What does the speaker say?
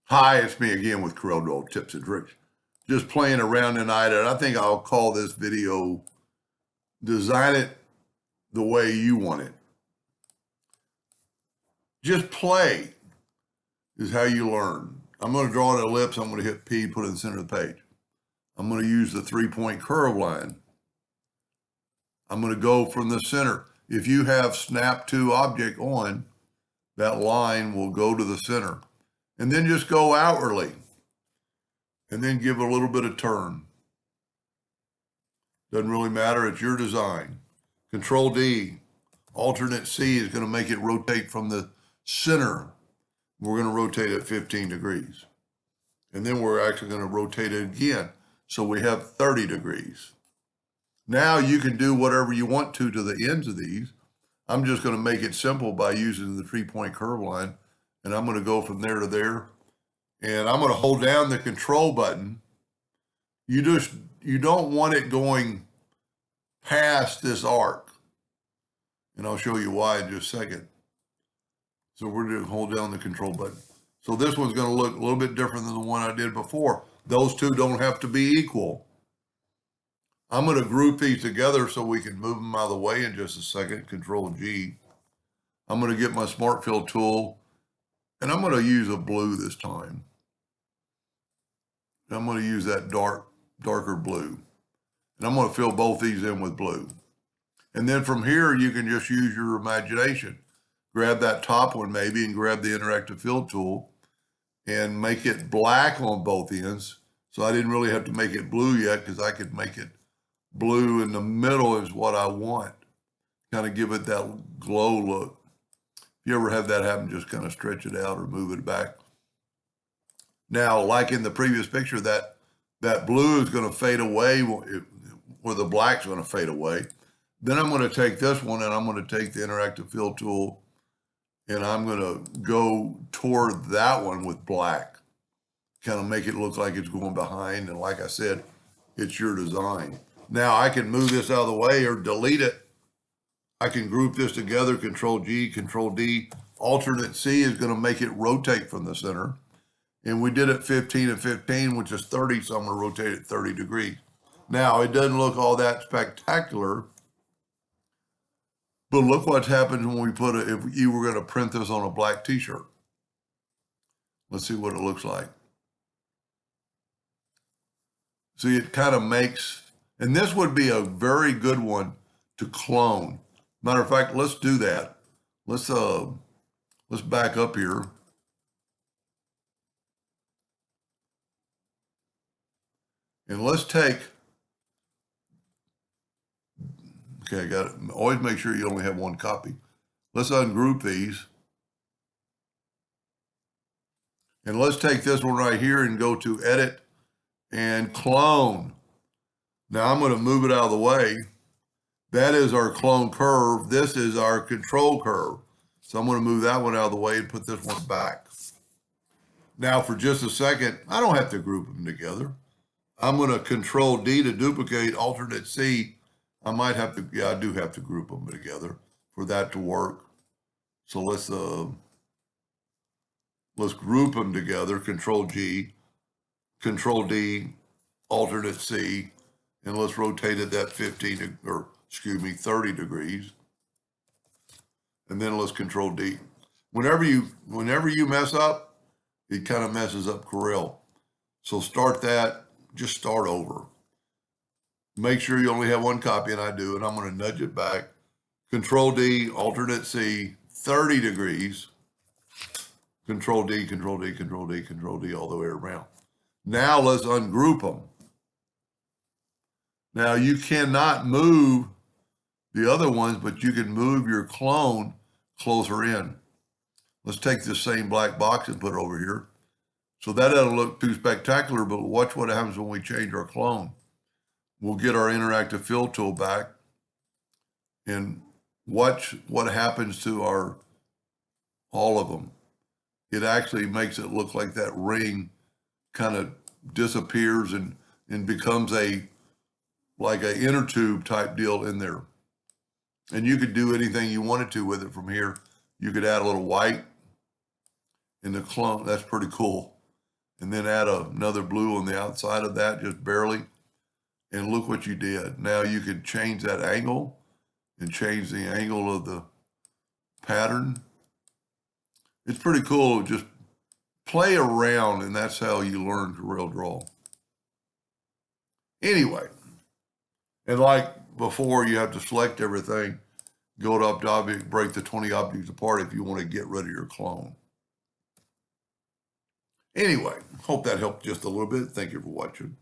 Hi, it's me again with Corel Tips and Tricks. Just playing around tonight, and I think I'll call this video Design It the Way You Want It. Just play is how you learn. I'm going to draw an ellipse. I'm going to hit P, put it in the center of the page. I'm going to use the 3-point curve line. I'm going to go from the center. If you have Snap to Object on, that line will go to the center. And then just go outwardly. And then give a little bit of turn. Doesn't really matter, it's your design. Control D, alternate C is going to make it rotate from the center. We're going to rotate at 15 degrees. And then we're actually going to rotate it again. So we have 30 degrees. Now you can do whatever you want to the ends of these. I'm just going to make it simple by using the 3-point curve line. And I'm going to go from there to there. And I'm going to hold down the control button. You don't want it going past this arc. And I'll show you why in just a second. So we're going to hold down the control button. So this one's going to look a little bit different than the one I did before. Those two don't have to be equal. I'm going to group these together so we can move them out of the way in just a second. Control G. I'm going to get my Smart Fill tool, and I'm going to use a blue this time. I'm going to use that darker blue. And I'm going to fill both these in with blue. And then from here, you can just use your imagination. Grab that top one maybe and grab the interactive fill tool and make it black on both ends. So I didn't really have to make it blue yet because I could make it blue in the middle is what I want. Kind of give it that glow look. If you ever have that happen, just kind of stretch it out or move it back. Now, like in the previous picture, that blue is going to fade away, or the black's going to fade away. Then I'm going to take this one and I'm going to take the interactive fill tool and I'm going to go toward that one with black. Kind of make it look like it's going behind. And like I said, it's your design. Now I can move this out of the way or delete it. I can group this together, Control G, Control D. Alternate C is going to make it rotate from the center. And we did it 15 and 15, which is 30, so I'm going to rotate it 30 degrees. Now, it doesn't look all that spectacular, but look what happens when we put it, if you were going to print this on a black t-shirt. Let's see what it looks like. See, it kind of makes, and this would be a very good one to clone. Matter of fact, let's do that. Let's back up here. And let's take, okay, I got it. Always make sure you only have one copy. Let's ungroup these. And let's take this one right here and go to Edit and Clone. Now I'm going to move it out of the way. That is our clone curve. This is our control curve. So I'm going to move that one out of the way and put this one back. Now for just a second, I don't have to group them together. I'm going to Control D to duplicate, alternate C. I might have to, yeah, I do have to group them together for that to work. So let's group them together, Control G, Control D, alternate C, and let's rotate it that 30 degrees. And then let's Control D. Whenever you mess up, it kind of messes up Corel. So start that. Just start over. Make sure you only have one copy, and I do, and I'm going to nudge it back. Control D, alternate C, 30 degrees. Control D, Control D, Control D, Control D, all the way around. Now let's ungroup them. Now you cannot move the other ones, but you can move your clone closer in. Let's take this same black box and put it over here. So that doesn't look too spectacular, but watch what happens when we change our clone. We'll get our interactive fill tool back and watch what happens to all of them. It actually makes it look like that ring kind of disappears and becomes like an inner tube type deal in there. And you could do anything you wanted to with it from here. You could add a little white in the clone. That's pretty cool. and then add another blue on the outside of that, just barely. And look what you did. Now you can change that angle and change the angle of the pattern. It's pretty cool. Just play around, and that's how you learn Corel Draw. Anyway, and like before, you have to select everything, go to object, break the 20 objects apart if you want to get rid of your clone. Anyway, hope that helped just a little bit. Thank you for watching.